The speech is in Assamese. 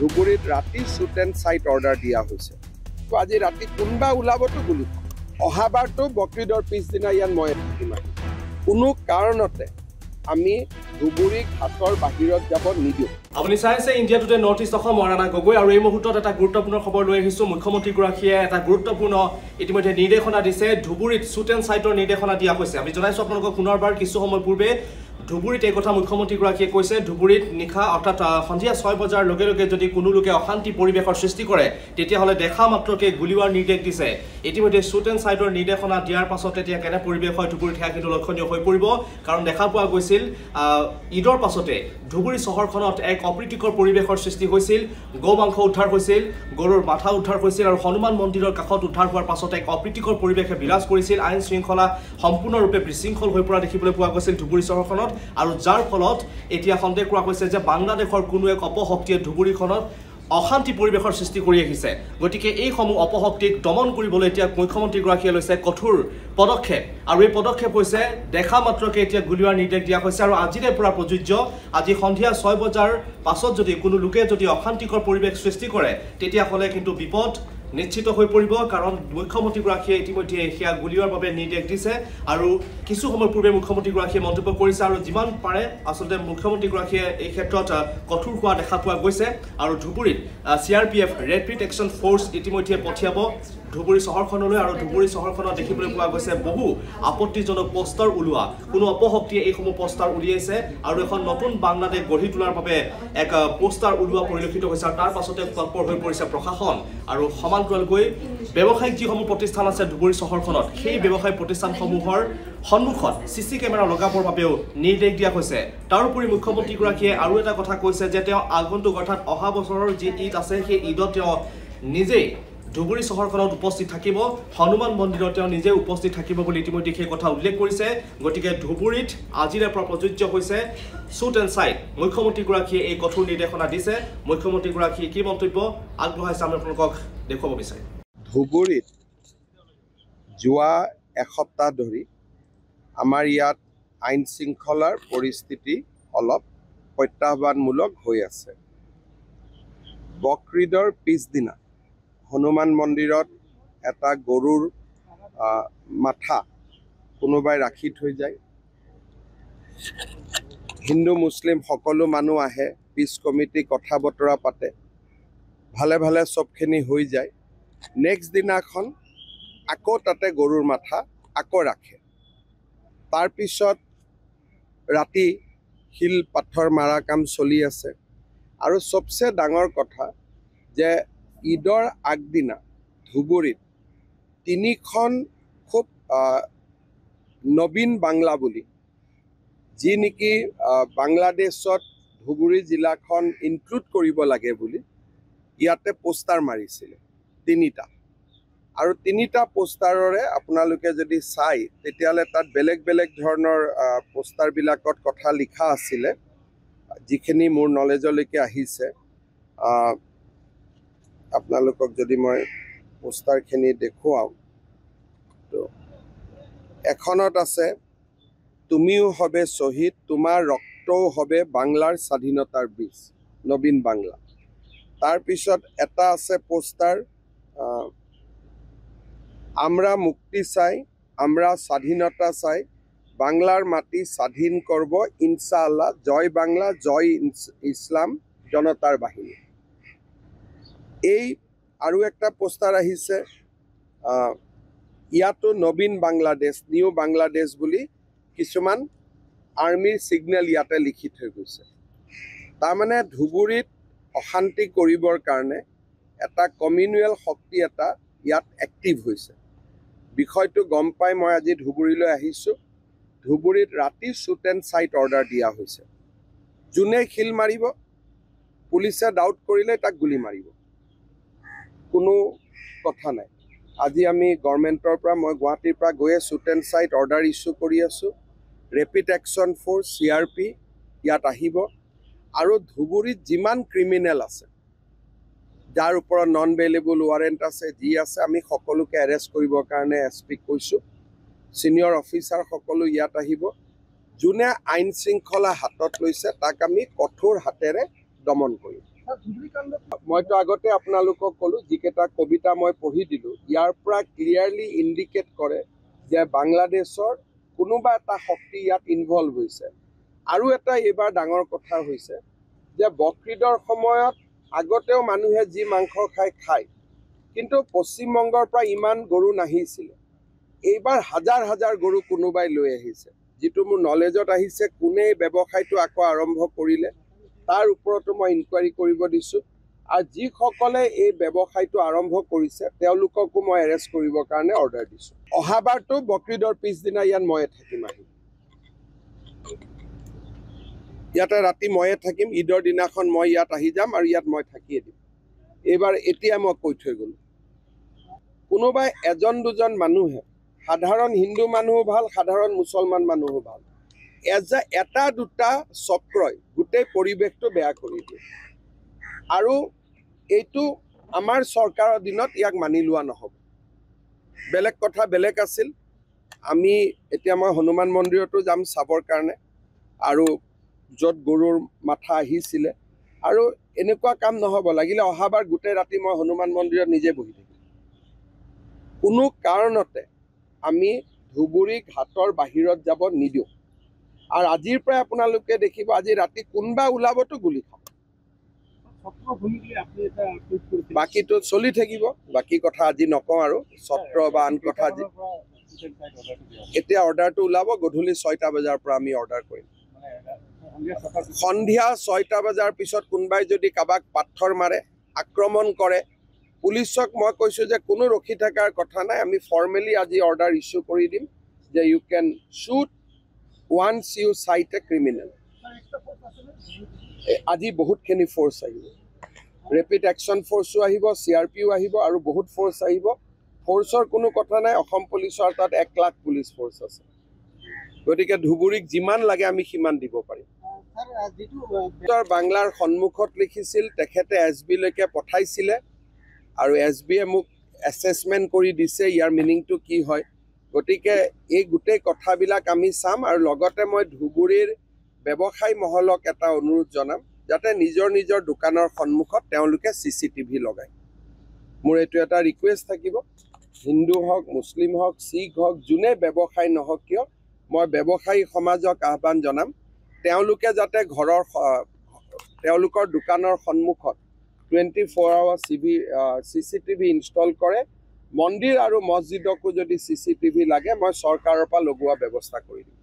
ধুবুৰীত ৰাতি শ্বুট এণ্ড চাইট অৰ্ডাৰ দিয়া হৈছে। তো আজি ৰাতি কোনোবা ওলাবতো গুলি অহাবাৰতো বকৰিদৰ পিছদিনা ইয়াত মই থাকিম। কোনো কাৰণতে আমি ধুবুৰীক হাতৰ বাহিৰত যাব নিদিওঁ। আপুনি চাইছে India today north east Assam Rana Gogoi আৰু এই মুহূৰ্তত এটা গুৰুত্বপূৰ্ণ খবৰ লৈ আহিছোঁ। মুখ্যমন্ত্ৰীগৰাকীয়ে এটা গুৰুত্বপূৰ্ণ ইতিমধ্যে নিৰ্দেশনা দিছে। ধুবুৰীত শ্বুট এণ্ড চাইটৰ নিৰ্দেশনা দিয়া হৈছে। আমি জনাইছোঁ আপোনালোকক পুনৰবাৰ কিছু সময় পূৰ্বে ধুবুৰীত এই কথা মুখ্যমন্ত্ৰীগৰাকীয়ে কৈছে। ধুবুৰীত নিশা অৰ্থাৎ সন্ধিয়া 6 বজাৰ লগে লগে যদি কোনো লোকে অশান্তি পৰিৱেশৰ সৃষ্টি কৰে তেতিয়াহ'লে দেখা মাত্ৰকে গুলিওৱাৰ নিৰ্দেশ দিছে। ইতিমধ্যে শ্বুট এণ্ড চাইটৰ নিৰ্দেশনা দিয়াৰ পাছত এতিয়া কেনে পৰিৱেশ হয় ধুবুৰীত সেয়া কিন্তু লক্ষণীয় হৈ পৰিব। কাৰণ দেখা পোৱা গৈছিল ঈদৰ পাছতে ধুবুৰী চহৰখনত এক অপ্ৰীতিকৰ পৰিৱেশৰ সৃষ্টি হৈছিল। গৌ মাংস উদ্ধাৰ হৈছিল, গৰুৰ মাথা উদ্ধাৰ হৈছিল আৰু হনুমান মন্দিৰৰ কাষত উদ্ধাৰ হোৱাৰ পাছতে এক অপ্ৰীতিকৰ পৰিৱেশে বিৰাজ কৰিছিল। আইন শৃংখলা সম্পূৰ্ণৰূপে বিশৃংখল হৈ পৰা দেখিবলৈ পোৱা গৈছিল ধুবুৰী চহৰখনত। আৰু যাৰ ফলত এতিয়া সন্দেহ কৰা হৈছে যে বাংলাদেশৰ কোনো এক অপশক্তিয়ে ধুবুৰীখনত অশান্তি পৰিৱেশৰ সৃষ্টি কৰি আহিছে। গতিকে এইসমূহ অপশক্তিক দমন কৰিবলৈ এতিয়া মুখ্যমন্ত্ৰীগৰাকীয়ে লৈছে কঠোৰ পদক্ষেপ। আৰু এই পদক্ষেপ হৈছে দেখা মাত্ৰকে এতিয়া গুলিওৱাৰ নিৰ্দেশ দিয়া হৈছে। আৰু আজিৰে পৰা প্ৰযোজ্য। আজি সন্ধিয়া 6 বজাৰ পাছত যদি কোনো লোকে যদি অশান্তিকৰ পৰিৱেশ সৃষ্টি কৰে তেতিয়াহ'লে কিন্তু বিপদ নিশ্চিত হৈ পৰিব। কাৰণ মুখ্যমন্ত্ৰীগৰাকীয়ে ইতিমধ্যে সেয়া গুলিওৱাৰ বাবে নিৰ্দেশ দিছে। আৰু কিছু সময় পূৰ্বে মুখ্যমন্ত্ৰীগৰাকীয়ে মন্তব্য কৰিছে আৰু যিমান পাৰে আচলতে মুখ্যমন্ত্ৰীগৰাকীয়ে এই ক্ষেত্ৰত কঠোৰ হোৱা দেখা পোৱা গৈছে। আৰু ধুবুৰীত CRPF ৰেপিড একশ্যন ফ'ৰ্চ ইতিমধ্যে পঠিয়াব ধুবুৰী চহৰখনলৈ। আৰু ধুবুৰী চহৰখনত দেখিবলৈ পোৱা গৈছে বহু আপত্তিজনক পোষ্টাৰ ওলোৱা। কোনো অপশক্তিয়ে এইসমূহ পোষ্টাৰ উলিয়াইছে আৰু এখন নতুন বাংলাদেশ গঢ়ি তোলাৰ বাবে এক পোষ্টাৰ ওলোৱা পৰিলক্ষিত হৈছে। আৰু তাৰ পাছতে তৎপৰ হৈ পৰিছে প্ৰশাসন। আৰু সমান্তৰালকৈ ব্যৱসায়িক যিসমূহ প্ৰতিষ্ঠান আছে ধুবুৰী চহৰখনত সেই ব্যৱসায়িক প্ৰতিষ্ঠানসমূহৰ সন্মুখত CC কেমেৰা লগাবৰ বাবেও নিৰ্দেশ দিয়া হৈছে। তাৰোপৰি মুখ্যমন্ত্ৰীগৰাকীয়ে আৰু এটা কথা কৈছে যে তেওঁ আগন্তুক অৰ্থাৎ অহা বছৰৰ যি ঈদ আছে সেই ঈদত তেওঁ নিজেই ধুবুৰী চহৰখনত উপস্থিত থাকিব। হনুমান মন্দিৰত তেওঁ নিজে উপস্থিত থাকিব বুলি ইতিমধ্যে সেই কথা উল্লেখ কৰিছে। গতিকে ধুবুৰীত আজিৰে পৰা প্ৰযোজ্য হৈছে শ্বুট এণ্ড চাইট। মুখ্যমন্ত্ৰীগৰাকীয়ে এই কঠোৰ নিৰ্দেশনা দিছে। মুখ্যমন্ত্ৰীগৰাকীয়ে কি মন্তব্য আগবঢ়াইছে আমি আপোনালোকক দেখুৱাব বিচাৰিম। ধুবুৰীত যোৱা এসপ্তাহ ধৰি আমাৰ ইয়াত আইন শৃংখলাৰ পৰিস্থিতি অলপ প্ৰত্যাহ্বানমূলক হৈ আছে। বকৰিদৰ পিছদিনা হনুমান মন্দিৰত এটা গৰুৰ মাথা কোনোবাই ৰাখি থৈ যায়। হিন্দু মুছলিম সকলো মানুহ আহে, পিছ কমিটি কথা বতৰা পাতে, ভালে ভালে চবখিনি হৈ যায়। নেক্সট দিনাখন আকৌ তাতে গৰুৰ মাথা আকৌ ৰাখে। তাৰপিছত ৰাতি শিল পাথৰ মাৰা কাম চলি আছে। আৰু চবচে ডাঙৰ কথা যে ঈদৰ আগদিনা ধুবুৰীত 3খন খুব নবীন বাংলা বুলি যি নেকি বাংলাদেশত ধুবুৰী জিলাখন ইনক্লুড কৰিব লাগে বুলি ইয়াতে পোষ্টাৰ মাৰিছিলে 3টা। আৰু 3টা পোষ্টাৰৰে আপোনালোকে যদি চাই তেতিয়াহ'লে তাত বেলেগ বেলেগ ধৰণৰ পোষ্টাৰবিলাকত কথা লিখা আছিলে যিখিনি মোৰ নলেজলৈকে আহিছে। আপোনালোকক যদি মই পোষ্টাৰখিনি দেখুৱাওঁ তো এখনত আছে তুমিও হবে শ্বহীদ, তোমাৰ ৰক্তও হবে বাংলাৰ স্বাধীনতাৰ বীজ, নবীন বাংলা। তাৰপিছত এটা আছে পোষ্টাৰ আমৰা মুক্তি চাই, আমৰা স্বাধীনতা চাই, বাংলাৰ মাটি স্বাধীন কৰব ইনশাআল্লাহ, জয় বাংলা, জয় ইসলাম, জনতাৰ বাহিনী। এই আৰু একটা পোষ্টাৰ আহিছে ইয়াতো নবীন বাংলাদেশ, নিউ বাংলাদেশ বুলি কিছুমান আৰ্মিৰ সিগনেল ইয়াতে লিখি থৈ গৈছে। তাৰমানে ধুবুৰীত অশান্তি কৰিবৰ কাৰণে এটা কমিউনেল শক্তি এটা ইয়াত এক্টিভ হৈছে। বিষয়টো গম পাই মই আজি ধুবুৰীলৈ আহিছোঁ। ধুবুৰীত ৰাতি শ্বুট এণ্ড চাইট অৰ্ডাৰ দিয়া হৈছে। যোনে শিল মাৰিব পুলিচে ডাউট কৰিলে তাক গুলি মাৰিব, কোনো কথা নাই। আজি আমি গভৰ্ণমেণ্টৰ পৰা মই গুৱাহাটীৰ পৰা গৈয়ে shoot and sight order issue কৰি আছোঁ। ৰেপিড একশ্যন ফ'ৰ্চ CRP ইয়াত আহিব। আৰু ধুবুৰীত যিমান ক্ৰিমিনেল আছে যাৰ ওপৰত নন বেইলেবল ৱাৰেণ্ট আছে যি আছে আমি সকলোকে এৰেষ্ট কৰিবৰ কাৰণে SP কৈছোঁ। ছিনিয়ৰ অফিচাৰ সকলো ইয়াত আহিব। যোনে আইন শৃংখলা হাতত লৈছে তাক আমি কঠোৰ হাতেৰে দমন কৰিম। মইতো আগতে আপোনালোকক ক'লো যিকেইটা কবিতা মই পঢ়ি দিলোঁ ইয়াৰ পৰা ক্লিয়াৰলি ইণ্ডিকেট কৰে যে বাংলাদেশৰ কোনোবা এটা শক্তি ইয়াত ইনভলভ হৈছে। আৰু এটা এইবাৰ ডাঙৰ কথা হৈছে যে বকৰীদৰ সময়ত আগতেও মানুহে যি মাংস খায় কিন্তু পশ্চিমবংগৰ পৰা ইমান গৰু নাহিছিলে। এইবাৰ হাজাৰ হাজাৰ গৰু কোনোবাই লৈ আহিছে। যিটো মোৰ নলেজত আহিছে কোনে ব্যৱসায়টো আকৌ আৰম্ভ কৰিলে তাৰ ওপৰতো মই ইনকুৱাৰী কৰিব দিছোঁ। আৰু যিসকলে এই ব্যৱসায়টো আৰম্ভ কৰিছে তেওঁলোককো মই এৰেষ্ট কৰিবৰ কাৰণে অৰ্ডাৰ দিছোঁ। অহাবাৰতো বকৰীদৰ পিছদিনা ইয়াত ময়ে থাকিম আহি। ইয়াতে ৰাতি ময়ে থাকিম, ঈদৰ দিনাখন মই ইয়াত আহি যাম আৰু ইয়াত মই থাকিয়ে দিম। এইবাৰ এতিয়া মই কৈ থৈ গ'লোঁ কোনোবাই এজন দুজন মানুহে সাধাৰণ হিন্দু মানুহো ভাল, সাধাৰণ মুছলমান মানুহো ভাল, এটা দুটা চক্ৰই গোটেই পৰিৱেশটো বেয়া কৰি দিয়ে। আৰু এইটো আমাৰ চৰকাৰৰ দিনত ইয়াক মানি লোৱা নহ'ব। বেলেগ কথা বেলেগ আছিল। আমি এতিয়া মই হনুমান মন্দিৰতো যাম চাবৰ কাৰণে, আৰু য'ত গৰুৰ মাথা আহিছিলে। আৰু এনেকুৱা কাম নহ'ব, লাগিলে অহাবাৰ গোটেই ৰাতি মই হনুমান মন্দিৰত নিজে বহি থাকিম। কোনো কাৰণতে আমি ধুবুৰী ঘাটৰ বাহিৰত যাব নিদিওঁ। আৰু আজিৰ পৰাই আপোনালোকে দেখিব আজি ৰাতি কোনোবা ওলাবতো গুলি খাব। বাকীটো চলি থাকিব, বাকী কথা আজি নকওঁ আৰু ছত্ৰ বা আন কথা আজি এতিয়া অৰ্ডাৰটো ওলাব গধূলি 6টা বজাৰ পৰা আমি অৰ্ডাৰ কৰিম। সন্ধিয়া 6টা বজাৰ পিছত কোনোবাই যদি কাৰোবাক পাথৰ মাৰে, আক্ৰমণ কৰে, পুলিচক মই কৈছোঁ যে কোনো ৰখি থকাৰ কথা নাই। আমি ফৰ্মেলি আজি অৰ্ডাৰ ইছ্যু কৰি দিম যে ইউ কেন শ্বুট ওৱান্স ইউ চাইট এ ক্ৰিমিনেল। আজি বহুতখিনি ফ'ৰ্চ আহিব, ৰেপিড একশ্যন ফ'ৰ্চো আহিব, CRPও আহিব আৰু বহুত ফ'ৰ্চ আহিব। ফ'ৰ্চৰ কোনো কথা নাই, অসম পুলিচৰ তাত 1 লাখ পুলিচ ফ'ৰ্চ আছে। গতিকে ধুবুৰীক যিমান লাগে আমি সিমান দিব পাৰিম। বাংলাৰ সন্মুখত লিখিছিল, তেখেতে SB লৈকে পঠাইছিলে আৰু SBয়ে মোক এছেছমেণ্ট কৰি দিছে ইয়াৰ মিনিংটো কি হয়। গতিকে এই গোটেই কথাবিলাক আমি চাম আৰু লগতে মই ধুবুৰীৰ ব্যৱসায়ী মহলক এটা অনুৰোধ জনাম যাতে নিজৰ নিজৰ দোকানৰ সন্মুখত তেওঁলোকে CCTV লগায়। মোৰ এইটো এটা ৰিকুৱেষ্ট থাকিব, হিন্দু হওক, মুছলিম হওক, শিখ হওক, যোনে ব্যৱসায় নহওক কিয় মই ব্যৱসায়ী সমাজক আহ্বান জনাম তেওঁলোকে যাতে তেওঁলোকৰ দোকানৰ সন্মুখত 24 আৱাৰ CCTV ইনষ্টল কৰে। মন্দিৰ আৰু মছজিদকো যদি CCTV লাগে মই চৰকাৰৰ পৰা লগোৱা ব্যৱস্থা কৰি দিম।